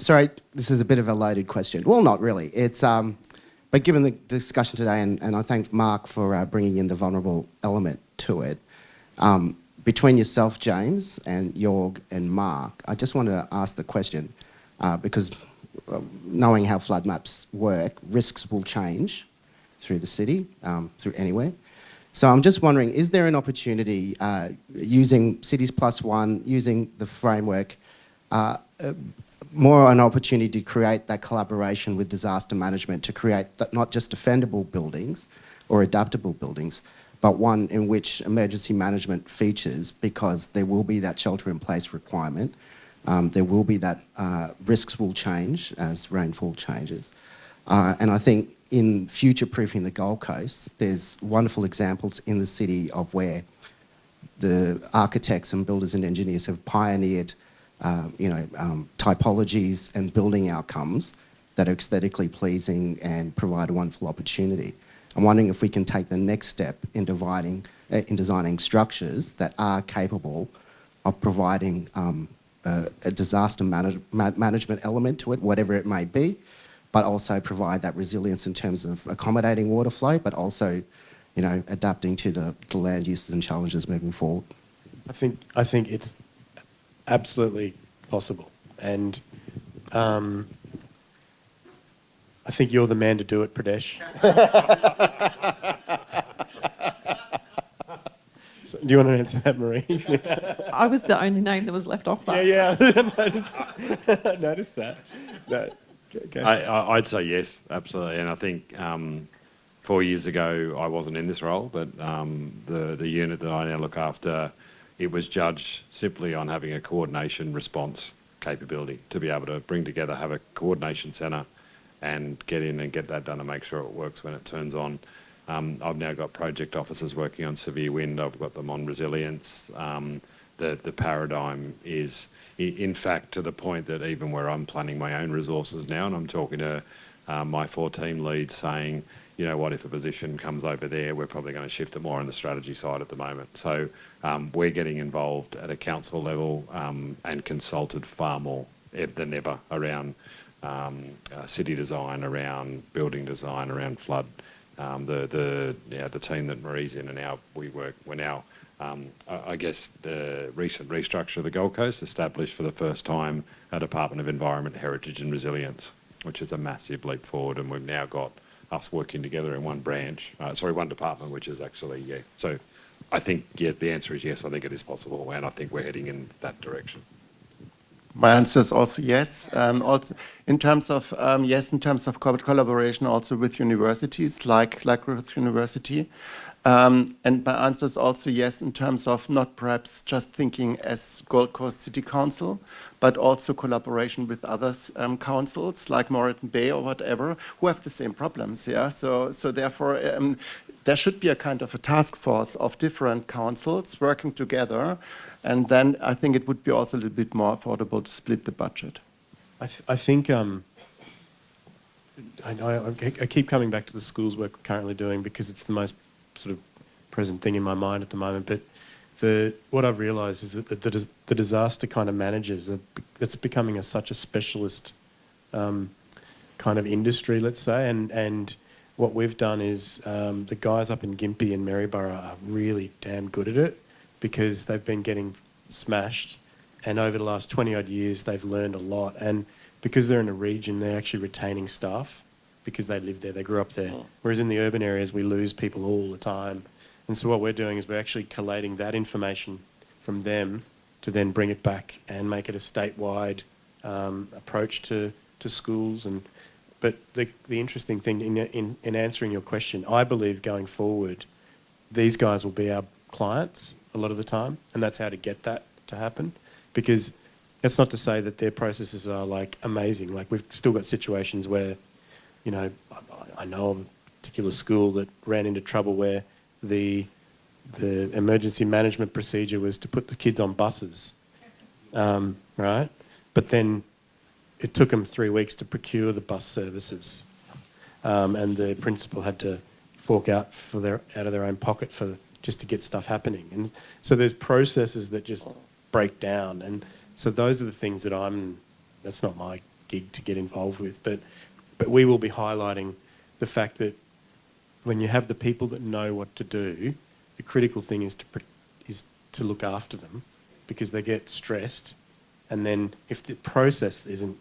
G: Sorry, this is a bit of a loaded question. Well, not really. It's but given the discussion today, and I thank Mark for bringing in the vulnerable element to it. Between yourself, James, and Jörg and Mark, I just wanted to ask the question, because knowing how flood maps work, risks will change through the city, through anywhere. So I'm just wondering, is there an opportunity, using Cities Plus One, using the framework, more an opportunity to create that collaboration with disaster management to create that, not just defendable buildings or adaptable buildings, but one in which emergency management features, because there will be that shelter in place requirement. There will be that risks will change as rainfall changes. And I think in future-proofing the Gold Coast, there's wonderful examples in the city of where the architects and builders and engineers have pioneered typologies and building outcomes that are aesthetically pleasing and provide a wonderful opportunity. I'm wondering if we can take the next step in designing structures that are capable of providing a disaster management element to it, whatever it may be, but also provide that resilience in terms of accommodating water flow, but also, adapting to the land uses and challenges moving forward.
B: I think it's absolutely possible, and I think you're the man to do it, Pradesh. So, do you want to answer that, Marie?
D: I was the only name that was left off that.
B: Yeah. I noticed that. No. Okay.
C: I'd say yes, absolutely. And I think 4 years ago I wasn't in this role, but the unit that I now look after, it was judged simply on having a coordination response capability to be able to bring together, have a coordination centre and get in and get that done and make sure it works when it turns on. I've now got project officers working on severe wind. I've got them on resilience. The paradigm is, in fact, to the point that even where I'm planning my own resources now, and I'm talking to my 4 team leads saying, you know what, if a position comes over there, we're probably going to shift it more on the strategy side at the moment. So we're getting involved at a council level and consulted far more than ever around city design, around building design, around flood. The team that Marie's in and we're now, I guess the recent restructure of the Gold Coast established for the first time a Department of Environment, Heritage and Resilience, which is a massive leap forward, and we've now got us working together in one department, which is actually, yeah. So I think, yeah, the answer is yes, I think it is possible, and I think we're heading in that direction.
E: My answer is also yes. Also, in terms of in terms of collaboration, also with universities, like Griffith University, and my answer is also yes in terms of not perhaps just thinking as Gold Coast City Council, but also collaboration with other councils like Moreton Bay or whatever, who have the same problems. Yeah. So therefore. There should be a kind of a task force of different councils working together, and then I think it would be also a little bit more affordable to split the budget.
B: I think I keep coming back to the schools work we're currently doing because it's the most sort of present thing in my mind at the moment. But what I've realised is that the disaster kind of managers, it's becoming such a specialist kind of industry, let's say, and what we've done is the guys up in Gympie and Maryborough are really damn good at it because they've been getting smashed, and over the last 20 odd years they've learned a lot, and because they're in a region they're actually retaining staff because they live there, they grew up there. Whereas in the urban areas we lose people all the time, and so what we're doing is we're actually collating that information from them to then bring it back and make it a statewide approach to schools. But the interesting thing in answering your question, I believe going forward, these guys will be our clients a lot of the time, and that's how to get that to happen. Because that's not to say that their processes are like amazing. Like we've still got situations where, I know of a particular school that ran into trouble where the emergency management procedure was to put the kids on buses, right? But then it took them 3 weeks to procure the bus services, and the principal had to fork out out of their own pocket just to get stuff happening. And so there's processes that just break down, and so those are the things that that's not my gig to get involved with, but we will be highlighting the fact that when you have the people that know what to do, the critical thing is to look after them, because they get stressed, and then if the process isn't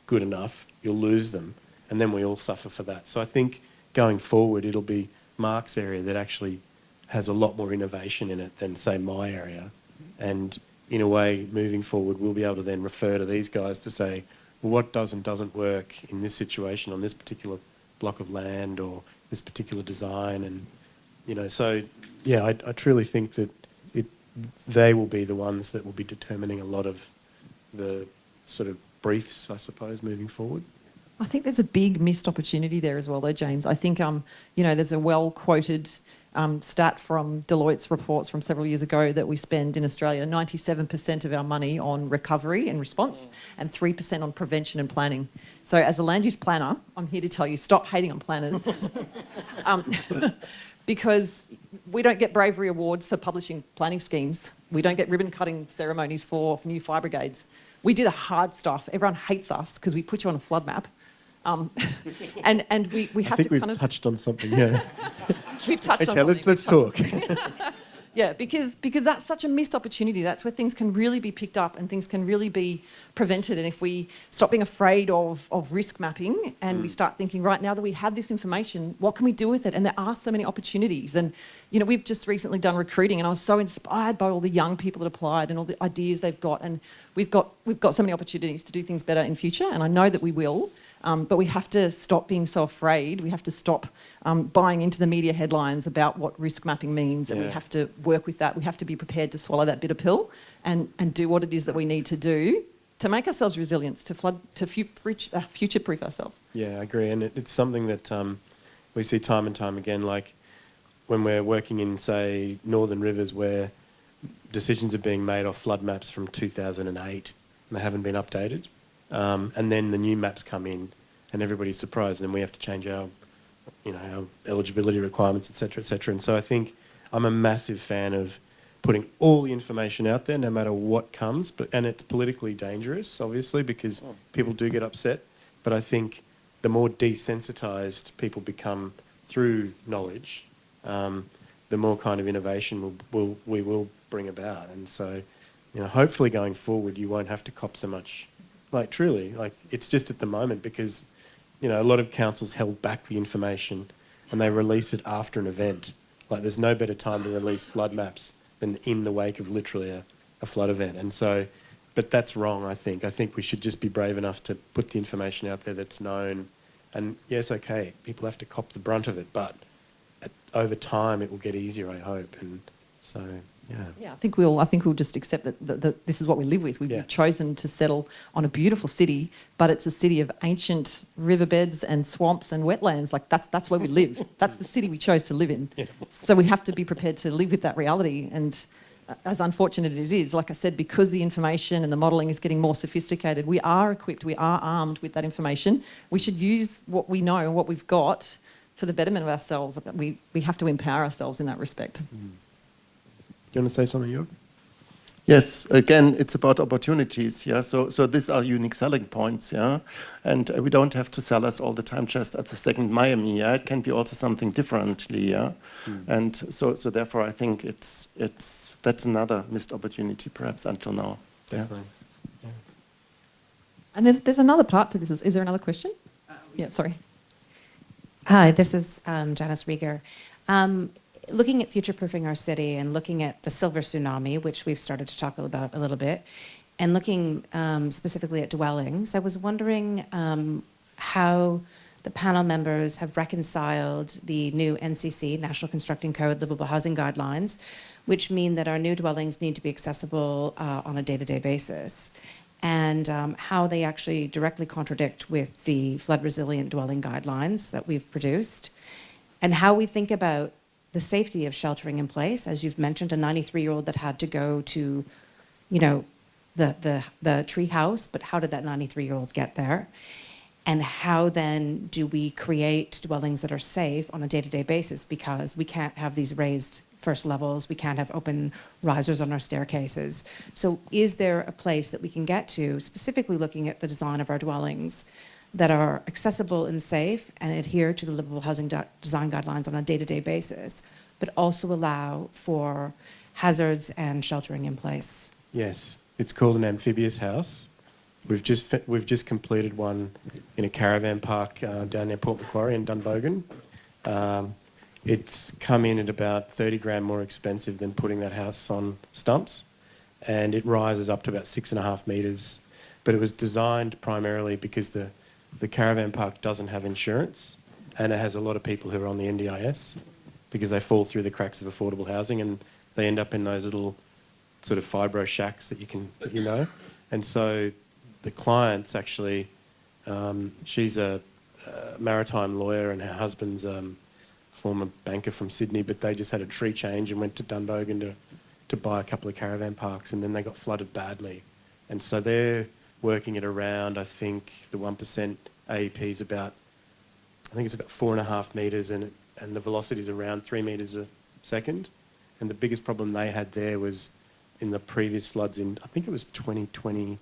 B: good enough, you'll lose them, and then we all suffer for that. So I think going forward, it'll be Mark's area that actually has a lot more innovation in it than, say, my area. And in a way, moving forward, we'll be able to then refer to these guys to say, well, what does and doesn't work in this situation on this particular block of land or this particular design. And, so, yeah, I truly think that they will be the ones that will be determining a lot of the sort of briefs, I suppose, moving forward.
D: I think there's a big missed opportunity there as well, though, James. I think, there's a well-quoted stat from Deloitte's reports from several years ago that we spend in Australia 97% of our money on recovery and response and 3% on prevention and planning. So as a land use planner, I'm here to tell you, stop hating on planners. Because we don't get bravery awards for publishing planning schemes. We don't get ribbon cutting ceremonies for new fire brigades. We do the hard stuff. Everyone hates us because we put you on a flood map. And we have
B: I think
D: to
B: we've touched on something, yeah.
D: We've touched on
B: Okay,
D: something.
B: let's talk.
D: Yeah, because that's such a missed opportunity. That's where things can really be picked up and things can really be prevented. And if we stop being afraid of risk mapping and we start thinking, right, now that we have this information, what can we do with it? And there are so many opportunities. And, you know, we've just recently done recruiting and I was so inspired by all the young people that applied and all the ideas they've got. And we've got so many opportunities to do things better in future. And I know that we will. But we have to stop being so afraid. We have to stop buying into the media headlines about what risk mapping means, and we have to work with that. We have to be prepared to swallow that bitter pill and do what it is that we need to do to make ourselves resilient, to future-proof ourselves.
B: Yeah, I agree. And it's something that we see time and time again, like when we're working in, say, northern rivers where decisions are being made off flood maps from 2008 and they haven't been updated. And then the new maps come in and everybody's surprised and then we have to change our eligibility requirements, et cetera, And so I think I'm a massive fan of putting all the information out there no matter what comes, and it's politically dangerous, obviously, because people do get upset. But I think the more desensitised people become through knowledge, the more kind of innovation we will bring about. And so, hopefully going forward you won't have to cop so much. Like, truly, it's just at the moment because, a lot of councils held back the information and they release it after an event. Like, there's no better time to release flood maps than in the wake of literally a flood event. And so, but that's wrong, I think. I think we should just be brave enough to put the information out there that's known. And yes, okay, people have to cop the brunt of it, but over time it will get easier, I hope. And so... Yeah,
D: I think we'll just accept that this is what we live with. We've chosen to settle on a beautiful city, but it's a city of ancient riverbeds and swamps and wetlands. Like that's where we live. That's the city we chose to live in. Yeah. So we have to be prepared to live with that reality. And as unfortunate as it is, like I said, because the information and the modelling is getting more sophisticated, we are equipped, we are armed with that information. We should use what we know and what we've got for the betterment of ourselves. We have to empower ourselves in that respect.
B: Do you want to say something, Jörg?
E: Yes, again, it's about opportunities, yeah. So these are unique selling points, yeah. And we don't have to sell us all the time just at the second Miami, yeah. It can be also something differently, yeah. And so therefore, I think that's another missed opportunity, perhaps until now.
B: Definitely.
E: Yeah.
D: And there's another part to this. Is there another question? Yeah, sorry.
H: Hi, this is Janice Rieger. Looking at future-proofing our city and looking at the silver tsunami, which we've started to talk about a little bit, and looking specifically at dwellings, I was wondering how the panel members have reconciled the new NCC, National Constructing Code, Livable Housing Guidelines, which mean that our new dwellings need to be accessible on a day-to-day basis, and how they actually directly contradict with the flood-resilient dwelling guidelines that we've produced, and how we think about the safety of sheltering in place. As you've mentioned, a 93-year-old that had to go to, the tree house, but how did that 93-year-old get there? And how then do we create dwellings that are safe on a day-to-day basis? Because we can't have these raised first levels, we can't have open risers on our staircases. So is there a place that we can get to, specifically looking at the design of our dwellings, that are accessible and safe and adhere to the livable housing design guidelines on a day-to-day basis, but also allow for hazards and sheltering in place? Yes,
B: it's called an amphibious house. We've just completed one in a caravan park down near Port Macquarie in Dunbogan. It's come in at about 30 grand more expensive than putting that house on stumps, and it rises up to about 6.5 metres. But it was designed primarily because the caravan park doesn't have insurance, and it has a lot of people who are on the NDIS because they fall through the cracks of affordable housing and they end up in those little sort of fibro shacks that And so the client's actually, she's a maritime lawyer and her husband's former banker from Sydney, but they just had a tree change and went to Dundogan to buy a couple of caravan parks, and then they got flooded badly. And so they're working at around, I think, the 1% AEP is about, I think it's about 4.5 metres, and the velocity is around 3 metres a second. And the biggest problem they had there was in the previous floods in, I think it was 2021,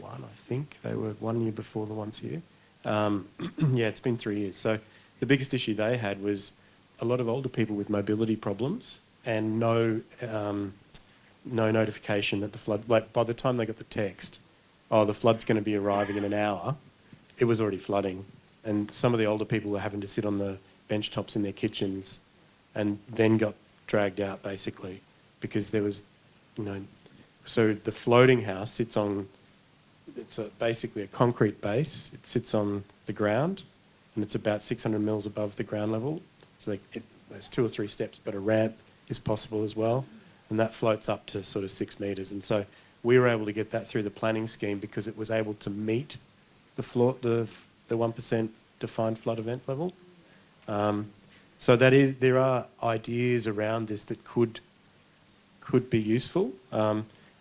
B: I think. They were 1 year before the ones here. Yeah, it's been 3 years. So the biggest issue they had was a lot of older people with mobility problems and no notification that the flood, like by the time they got the text, oh, the flood's going to be arriving in an hour, it was already flooding. And some of the older people were having to sit on the bench tops in their kitchens and then got dragged out basically because there was, so the floating house sits on, it's basically a concrete base. It sits on the ground and it's about 600 mils above the ground level. So there's 2 or 3 steps, but a ramp is possible as well. And that floats up to sort of 6 metres. And so we were able to get that through the planning scheme because it was able to meet the 1% defined flood event level. So there are ideas around this that could be useful.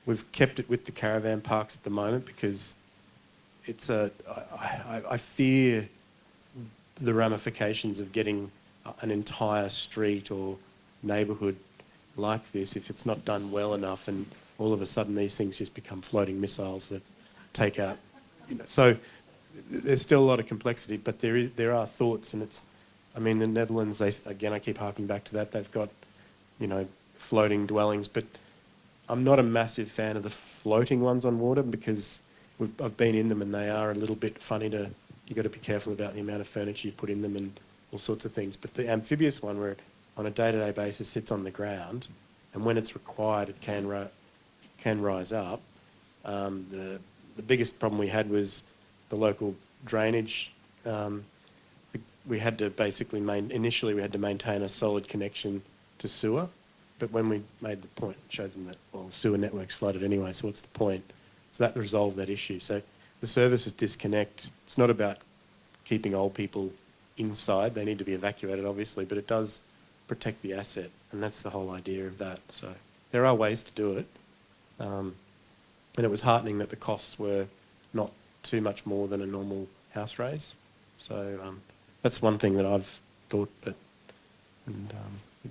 B: We've kept it with the caravan parks at the moment because it's I fear the ramifications of getting an entire street or neighbourhood like this if it's not done well enough, and all of a sudden these things just become floating missiles that take out. So there's still a lot of complexity, but there are thoughts, and in the Netherlands, I keep harking back to that. They've got, floating dwellings, but I'm not a massive fan of the floating ones on water because I've been in them and they are a little bit funny you've got to be careful about the amount of furniture you put in them and all sorts of things. But the amphibious one, where it on a day-to-day basis sits on the ground, and when it's required, it can rise up. The biggest problem we had was the local drainage. We had to basically initially we had to maintain a solid connection to sewer, but when we made the point, showed them that the sewer network's flooded anyway. So what's the point? So that resolved that issue. So the services disconnect. It's not about keeping old people inside. They need to be evacuated, obviously, but it does protect the asset, and that's the whole idea of that. So there are ways to do it, and it was heartening that the costs were not too much more than a normal house raise. So that's one thing that I've thought.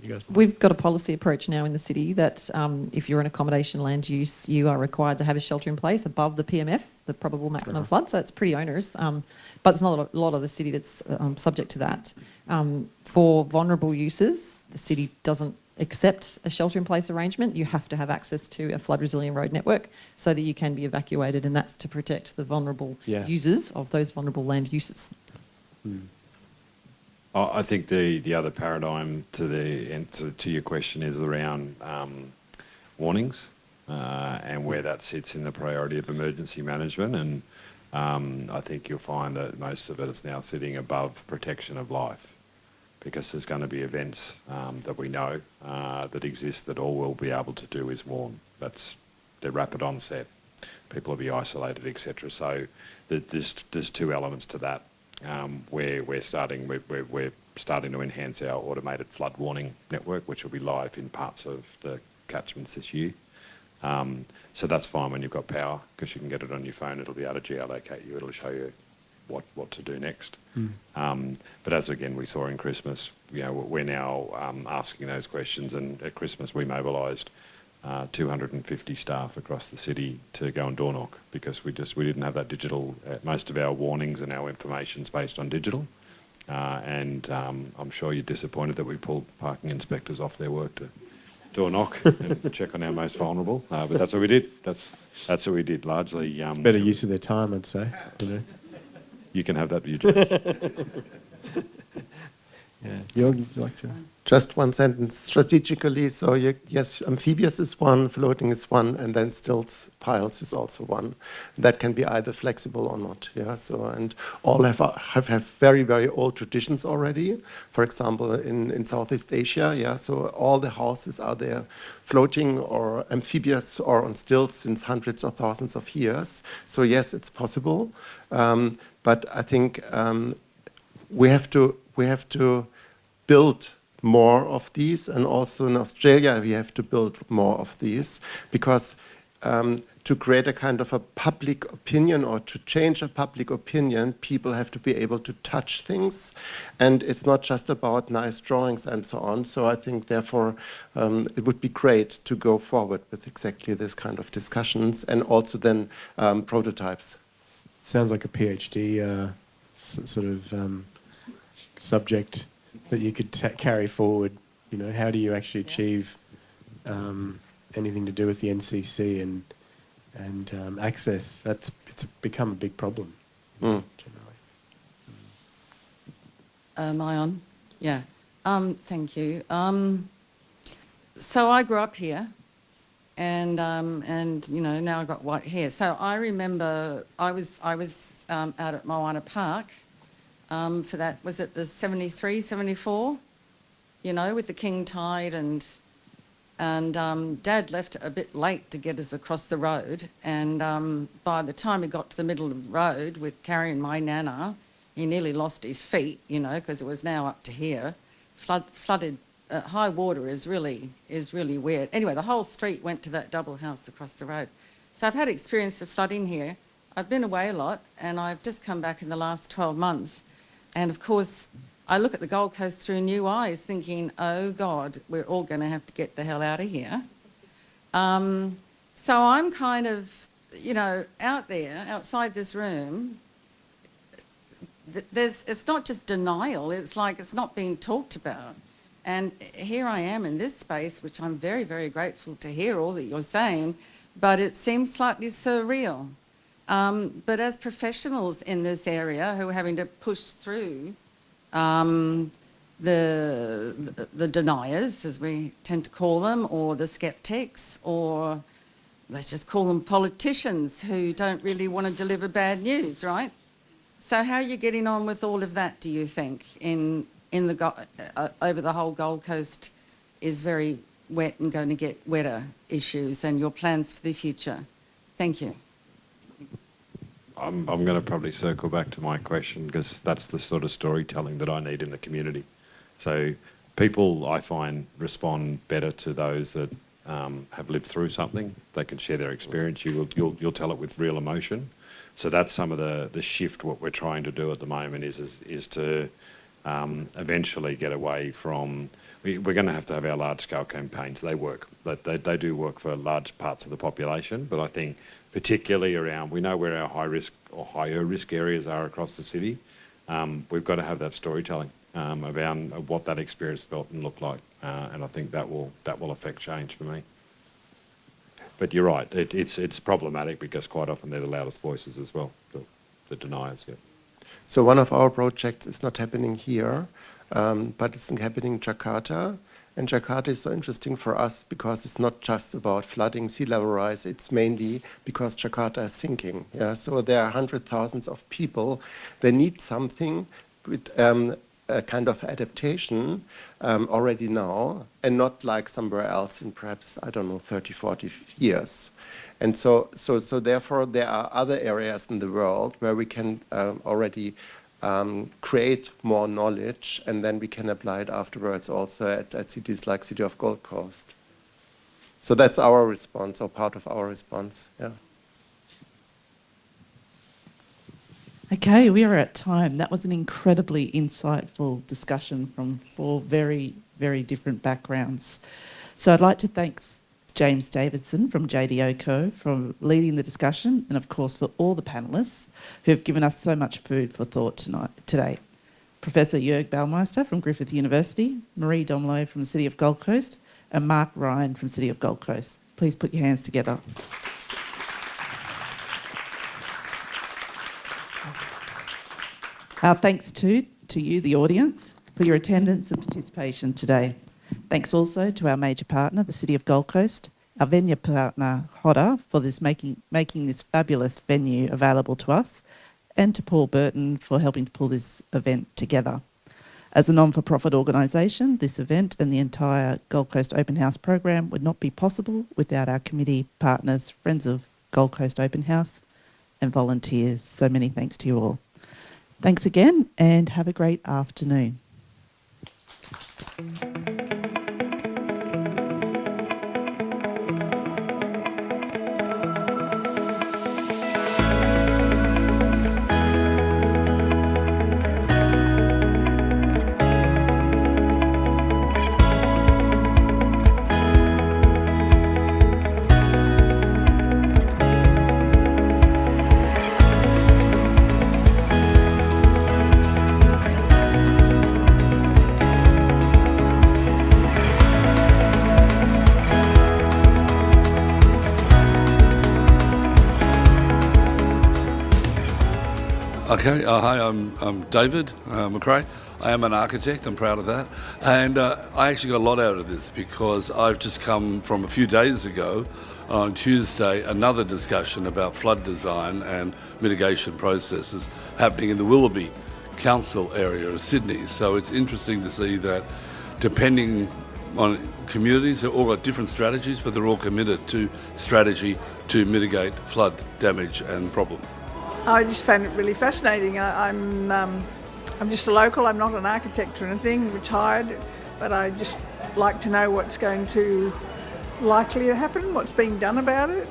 B: You guys,
D: we've got a policy approach now in the city that if you're an accommodation land use, you are required to have a shelter in place above the PMF, the probable maximum flood. So it's pretty onerous, but it's not a lot of the city that's subject to that. For vulnerable uses, the city doesn't accept a shelter in place arrangement. You have to have access to a flood resilient road network so that you can be evacuated, and that's to protect the vulnerable users of those vulnerable land uses.
C: I think the other paradigm to the answer to your question is around warnings and where that sits in the priority of emergency management. And I think you'll find that most of it is now sitting above protection of life, because there's going to be events that we know that exist that all we'll be able to do is warn. They're rapid onset. People will be isolated, etc. So there's 2 elements to that. We're starting to enhance our automated flood warning network, which will be live in parts of the catchments this year. So that's fine when you've got power, because you can get it on your phone. It'll be able to geolocate you. It'll show you what to do next. But as again we saw in Christmas, we're now asking those questions. And at Christmas we mobilised 250 staff across the city to go and door knock, because we didn't have that digital. Most of our warnings and our information's based on digital, and I'm sure you're disappointed that we pulled parking inspectors off their work to door knock and check on our most vulnerable. But that's what we did. That's what we did largely.
B: better use of their time, I'd say.
C: You can have that view, George.
B: You'd like to?
E: Just one sentence. Strategically, so yes, amphibious is one, floating is one, and then stilts piles is also one. That can be either flexible or not. Yeah. So and all have very, very old traditions already. For example, in Southeast Asia. Yeah. So all the houses are there, floating or amphibious or on stilts since hundreds or thousands of years. So yes, it's possible. But I think we have to build more of these, and also in Australia we have to build more of these, because to create a kind of a public opinion or to change a public opinion, people have to be able to touch things, and it's not just about nice drawings and so on. So I think therefore it would be great to go forward with exactly this kind of discussions, and also then prototypes.
B: Sounds like a PhD sort of subject that you could carry forward. You know, how do you actually achieve anything to do with the NCC and access? It's become a big problem, generally.
I: Am I on? Yeah. Thank you. So I grew up here, and you know, now I've got white hair. So I remember I was out at Moana Park for that, was it the 73, 74? You know, with the king tide, and Dad left a bit late to get us across the road, and by the time he got to the middle of the road with carrying my nana, he nearly lost his feet, you know, because it was now up to here. Flooded, high water is really weird. Anyway, the whole street went to that double house across the road. So I've had experience of flooding here. I've been away a lot, and I've just come back in the last 12 months. And of course, I look at the Gold Coast through new eyes, thinking, oh God, we're all going to have to get the hell out of here. So I'm kind of, you know, out there, outside this room, it's not just denial, it's like it's not being talked about. And here I am in this space, which I'm very, very grateful to hear all that you're saying, but it seems slightly surreal. But as professionals in this area who are having to push through the deniers, as we tend to call them, or the skeptics, or let's just call them politicians who don't really want to deliver bad news, right? So how are you getting on with all of that, do you think, over the whole Gold Coast is very wet and going to get wetter issues, and your plans for the future? Thank you.
C: I'm going to probably circle back to my question, because that's the sort of storytelling that I need in the community. So people, I find, respond better to those that have lived through something. They can share their experience. You'll tell it with real emotion. So that's some of the shift. What we're trying to do at the moment is to eventually get away from. We're going to have our large-scale campaigns. They work. They do work for large parts of the population, but I think particularly around, we know where our high risk or higher risk areas are across the city. We've got to have that storytelling around what that experience felt and looked like, and I think that will affect change for me. But you're right, it's problematic because quite often they're the loudest voices as well, the deniers. Yeah.
E: So one of our projects is not happening here, but it's happening in Jakarta. And Jakarta is so interesting for us because it's not just about flooding, sea level rise, it's mainly because Jakarta is sinking. Yeah? So there are hundreds of thousands of people. They need something with a kind of adaptation already now, and not like somewhere else in perhaps, I don't know, 30, 40 years. And so therefore there are other areas in the world where we can already create more knowledge, and then we can apply it afterwards also at cities like City of Gold Coast. So that's our response, or part of our response. Yeah.
A: Okay, we are at time. That was an incredibly insightful discussion from 4 very, very different backgrounds. So I'd like to thank James Davidson from JDA Co for leading the discussion, and of course for all the panellists who have given us so much food for thought today. Professor Jörg Baumeister from Griffith University, Marie Domelo from the City of Gold Coast, and Mark Ryan from City of Gold Coast. Please put your hands together. Our thanks to you, the audience, for your attendance and participation today. Thanks also to our major partner, the City of Gold Coast, our venue partner, Hodder, for making this fabulous venue available to us, and to Paul Burton for helping to pull this event together. As a non-for-profit organisation, this event and the entire Gold Coast Open House program would not be possible without our committee partners, Friends of Gold Coast Open House, and volunteers. So many thanks to you all. Thanks again, and have a great afternoon.
J: Okay, hi, I'm David McRae. I am an architect, I'm proud of that. And I actually got a lot out of this because I've just come from a few days ago, on Tuesday, another discussion about flood design and mitigation processes happening in the Willoughby Council area of Sydney. So it's interesting to see that depending on communities, they've all got different strategies, but they're all committed to strategy to mitigate flood damage and problem.
F: I just found it really fascinating. I'm just a local. I'm not an architect or anything, retired, but I just like to know what's going to likely to happen, what's being done about it.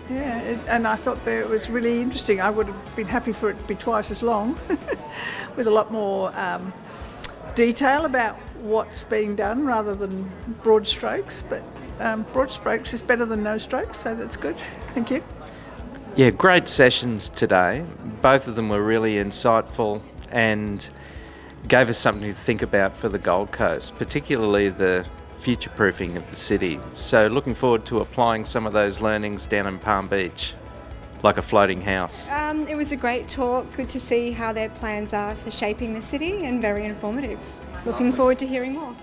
F: Yeah, and I thought that it was really interesting. I would have been happy for it to be twice as long, with a lot more detail about what's being done rather than broad strokes. But broad strokes is better than no strokes, so that's good. Thank you.
K: Yeah, great sessions today. Both of them were really insightful and gave us something to think about for the Gold Coast, particularly the future-proofing of the city. So looking forward to applying some of those learnings down in Palm Beach, like a floating house.
L: It was a great talk. Good to see how their plans are for shaping the city, and very informative. Looking forward to hearing more.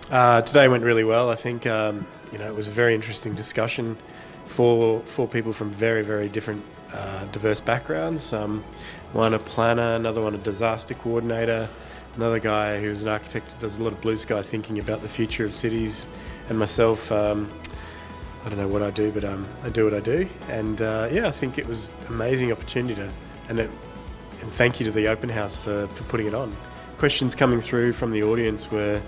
B: Today went really well. I think it was a very interesting discussion for people from very, very different diverse backgrounds. One a planner, another one a disaster coordinator, another guy who's an architect who does a lot of blue sky thinking about the future of cities, and myself, I don't know what I do, but I do what I do. And I think it was an amazing opportunity and thank you to the open house for putting it on. Questions coming through from the audience were,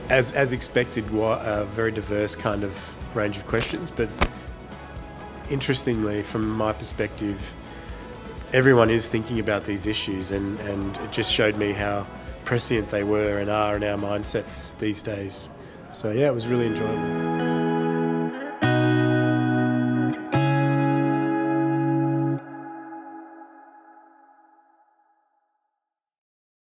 B: as expected, a very diverse kind of range of questions, but interestingly, from my perspective, everyone is thinking about these issues, and it just showed me how prescient they were and are in our mindsets these days. So yeah, it was really enjoyable.